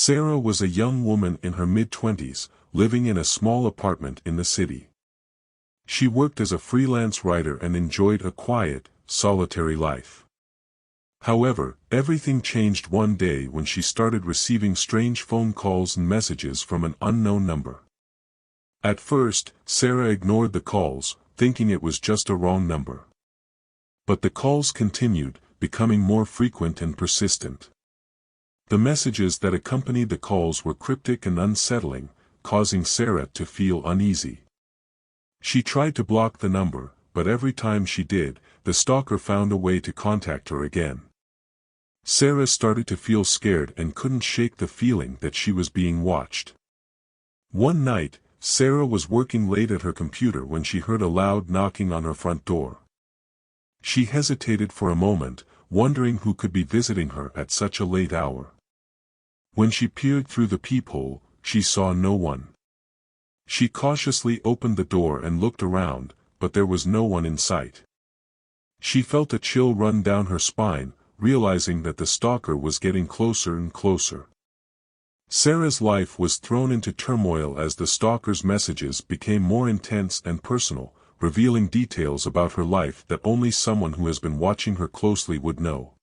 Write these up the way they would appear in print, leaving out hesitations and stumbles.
Sarah was a young woman in her mid-20s, living in a small apartment in the city. She worked as a freelance writer and enjoyed a quiet, solitary life. However, everything changed one day when she started receiving strange phone calls and messages from an unknown number. At first, Sarah ignored the calls, thinking it was just a wrong number. But the calls continued, becoming more frequent and persistent. The messages that accompanied the calls were cryptic and unsettling, causing Sarah to feel uneasy. She tried to block the number, but every time she did, the stalker found a way to contact her again. Sarah started to feel scared and couldn't shake the feeling that she was being watched. One night, Sarah was working late at her computer when she heard a loud knocking on her front door. She hesitated for a moment, wondering who could be visiting her at such a late hour. When she peered through the peephole, she saw no one. She cautiously opened the door and looked around, but there was no one in sight. She felt a chill run down her spine, realizing that the stalker was getting closer and closer. Sarah's life was thrown into turmoil as the stalker's messages became more intense and personal, revealing details about her life that only someone who has been watching her closely would know.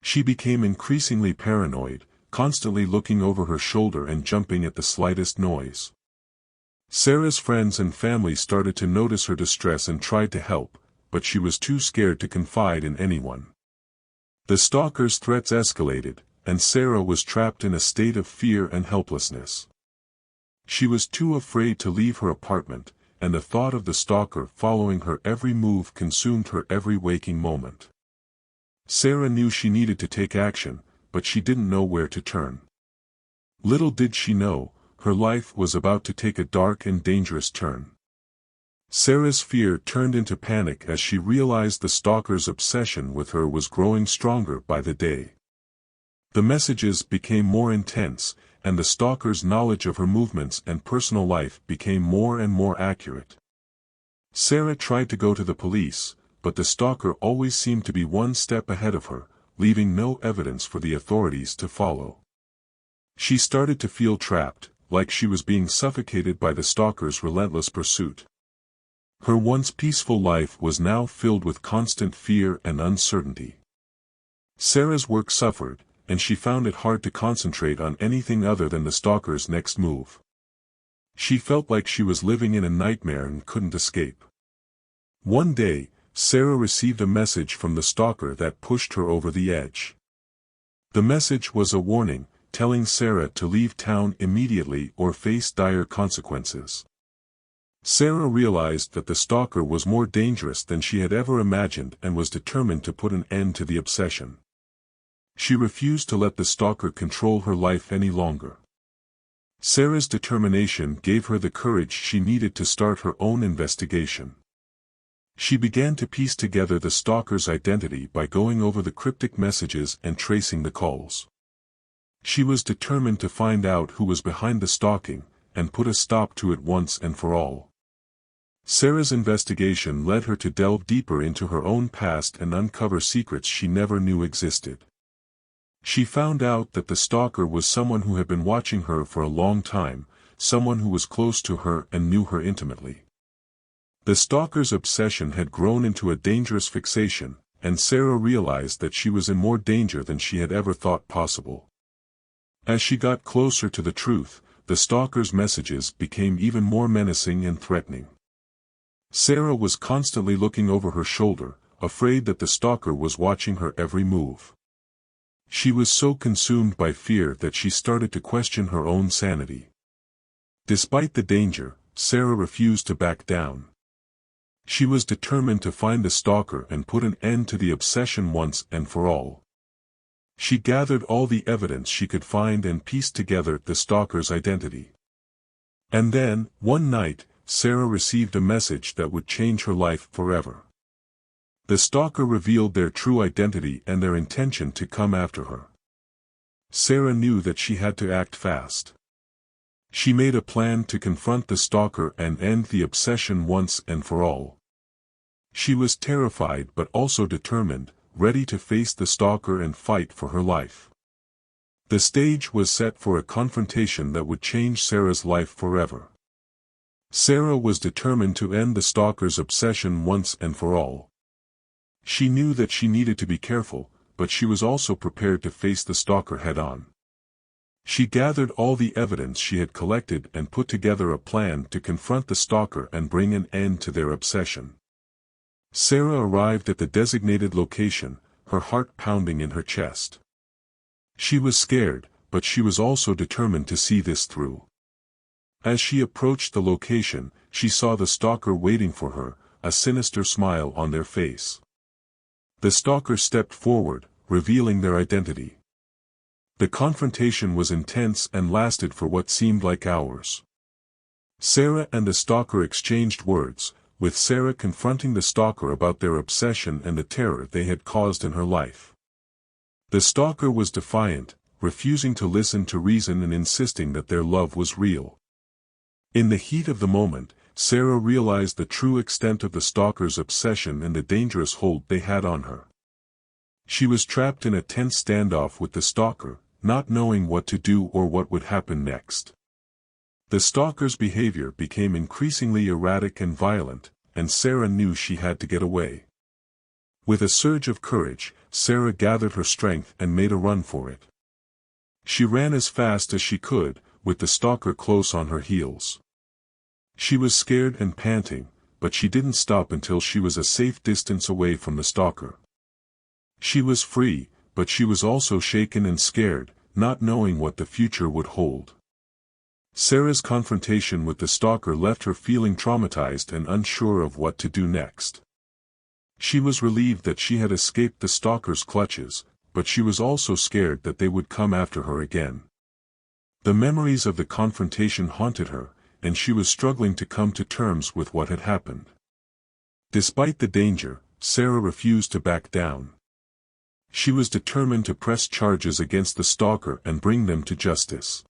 She became increasingly paranoid, constantly looking over her shoulder and jumping at the slightest noise. Sarah's friends and family started to notice her distress and tried to help, but she was too scared to confide in anyone. The stalker's threats escalated, and Sarah was trapped in a state of fear and helplessness. She was too afraid to leave her apartment, and the thought of the stalker following her every move consumed her every waking moment. Sarah knew she needed to take action, but she didn't know where to turn. Little did she know, her life was about to take a dark and dangerous turn. Sarah's fear turned into panic as she realized the stalker's obsession with her was growing stronger by the day. The messages became more intense, and the stalker's knowledge of her movements and personal life became more and more accurate. Sarah tried to go to the police, but the stalker always seemed to be one step ahead of her, leaving no evidence for the authorities to follow. She started to feel trapped, like she was being suffocated by the stalker's relentless pursuit. Her once peaceful life was now filled with constant fear and uncertainty. Sarah's work suffered, and she found it hard to concentrate on anything other than the stalker's next move. She felt like she was living in a nightmare and couldn't escape. One day, Sarah received a message from the stalker that pushed her over the edge. The message was a warning, telling Sarah to leave town immediately or face dire consequences. Sarah realized that the stalker was more dangerous than she had ever imagined and was determined to put an end to the obsession. She refused to let the stalker control her life any longer. Sarah's determination gave her the courage she needed to start her own investigation. She began to piece together the stalker's identity by going over the cryptic messages and tracing the calls. She was determined to find out who was behind the stalking, and put a stop to it once and for all. Sarah's investigation led her to delve deeper into her own past and uncover secrets she never knew existed. She found out that the stalker was someone who had been watching her for a long time, someone who was close to her and knew her intimately. The stalker's obsession had grown into a dangerous fixation, and Sarah realized that she was in more danger than she had ever thought possible. As she got closer to the truth, the stalker's messages became even more menacing and threatening. Sarah was constantly looking over her shoulder, afraid that the stalker was watching her every move. She was so consumed by fear that she started to question her own sanity. Despite the danger, Sarah refused to back down. She was determined to find the stalker and put an end to the obsession once and for all. She gathered all the evidence she could find and pieced together the stalker's identity. And then, one night, Sarah received a message that would change her life forever. The stalker revealed their true identity and their intention to come after her. Sarah knew that she had to act fast. She made a plan to confront the stalker and end the obsession once and for all. She was terrified but also determined, ready to face the stalker and fight for her life. The stage was set for a confrontation that would change Sarah's life forever. Sarah was determined to end the stalker's obsession once and for all. She knew that she needed to be careful, but she was also prepared to face the stalker head-on. She gathered all the evidence she had collected and put together a plan to confront the stalker and bring an end to their obsession. Sarah arrived at the designated location, her heart pounding in her chest. She was scared, but she was also determined to see this through. As she approached the location, she saw the stalker waiting for her, a sinister smile on their face. The stalker stepped forward, revealing their identity. The confrontation was intense and lasted for what seemed like hours. Sarah and the stalker exchanged words, with Sarah confronting the stalker about their obsession and the terror they had caused in her life. The stalker was defiant, refusing to listen to reason and insisting that their love was real. In the heat of the moment, Sarah realized the true extent of the stalker's obsession and the dangerous hold they had on her. She was trapped in a tense standoff with the stalker, not knowing what to do or what would happen next. The stalker's behavior became increasingly erratic and violent, and Sarah knew she had to get away. With a surge of courage, Sarah gathered her strength and made a run for it. She ran as fast as she could, with the stalker close on her heels. She was scared and panting, but she didn't stop until she was a safe distance away from the stalker. She was free, but she was also shaken and scared, not knowing what the future would hold. Sarah's confrontation with the stalker left her feeling traumatized and unsure of what to do next. She was relieved that she had escaped the stalker's clutches, but she was also scared that they would come after her again. The memories of the confrontation haunted her, and she was struggling to come to terms with what had happened. Despite the danger, Sarah refused to back down. She was determined to press charges against the stalker and bring them to justice.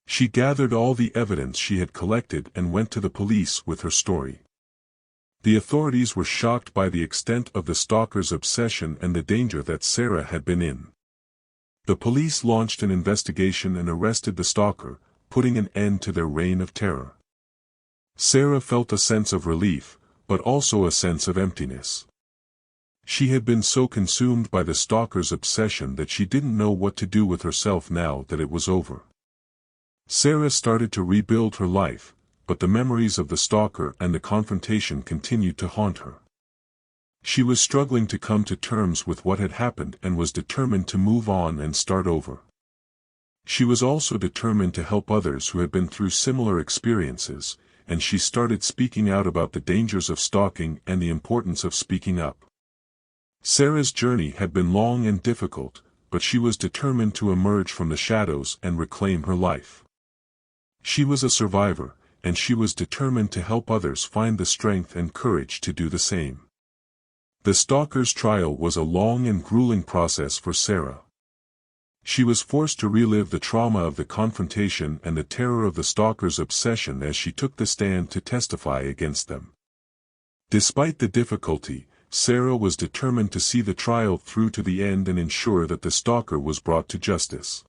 She gathered all the evidence she had collected and went to the police with her story. The authorities were shocked by the extent of the stalker's obsession and the danger that Sarah had been in. The police launched an investigation and arrested the stalker, putting an end to their reign of terror. Sarah felt a sense of relief, but also a sense of emptiness. She had been so consumed by the stalker's obsession that she didn't know what to do with herself now that it was over. Sarah started to rebuild her life, but the memories of the stalker and the confrontation continued to haunt her. She was struggling to come to terms with what had happened and was determined to move on and start over. She was also determined to help others who had been through similar experiences, and she started speaking out about the dangers of stalking and the importance of speaking up. Sarah's journey had been long and difficult, but she was determined to emerge from the shadows and reclaim her life. She was a survivor, and she was determined to help others find the strength and courage to do the same. The stalker's trial was a long and grueling process for Sarah. She was forced to relive the trauma of the confrontation and the terror of the stalker's obsession as she took the stand to testify against them. Despite the difficulty, Sarah was determined to see the trial through to the end and ensure that the stalker was brought to justice.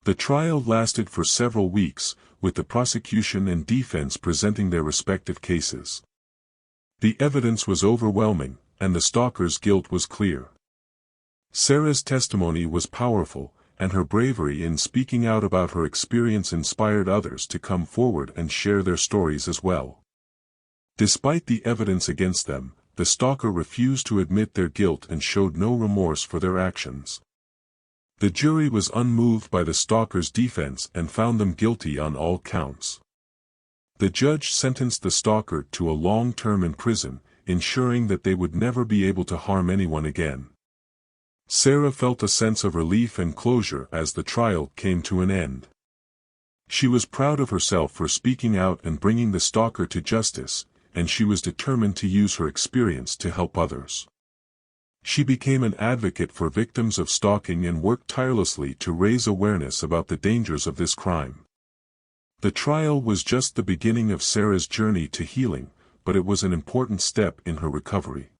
The trial lasted for several weeks, with the prosecution and defense presenting their respective cases. The evidence was overwhelming, and the stalker's guilt was clear. Sarah's testimony was powerful, and her bravery in speaking out about her experience inspired others to come forward and share their stories as well. Despite the evidence against them, the stalker refused to admit their guilt and showed no remorse for their actions. The jury was unmoved by the stalker's defense and found them guilty on all counts. The judge sentenced the stalker to a long term in prison, ensuring that they would never be able to harm anyone again. Sarah felt a sense of relief and closure as the trial came to an end. She was proud of herself for speaking out and bringing the stalker to justice, and she was determined to use her experience to help others. She became an advocate for victims of stalking and worked tirelessly to raise awareness about the dangers of this crime. The trial was just the beginning of Sarah's journey to healing, but it was an important step in her recovery.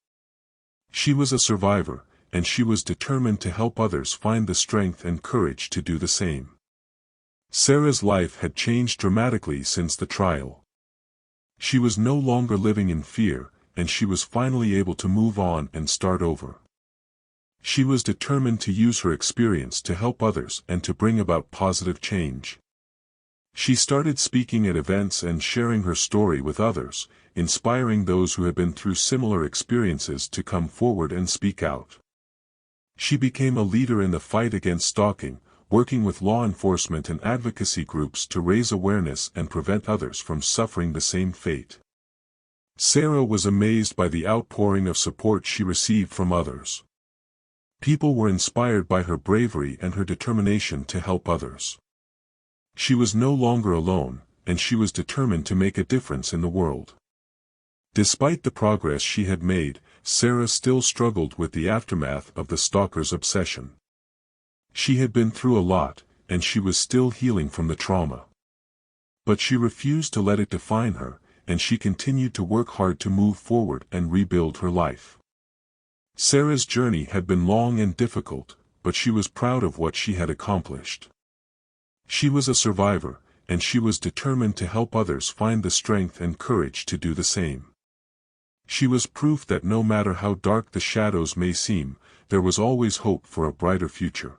She was a survivor, and she was determined to help others find the strength and courage to do the same. Sarah's life had changed dramatically since the trial. She was no longer living in fear, and she was finally able to move on and start over. She was determined to use her experience to help others and to bring about positive change. She started speaking at events and sharing her story with others, inspiring those who had been through similar experiences to come forward and speak out. She became a leader in the fight against stalking, working with law enforcement and advocacy groups to raise awareness and prevent others from suffering the same fate. Sarah was amazed by the outpouring of support she received from others. People were inspired by her bravery and her determination to help others. She was no longer alone, and she was determined to make a difference in the world. Despite the progress she had made, Sarah still struggled with the aftermath of the stalker's obsession. She had been through a lot, and she was still healing from the trauma. But she refused to let it define her, and she continued to work hard to move forward and rebuild her life. Sarah's journey had been long and difficult, but she was proud of what she had accomplished. She was a survivor, and she was determined to help others find the strength and courage to do the same. She was proof that no matter how dark the shadows may seem, there was always hope for a brighter future.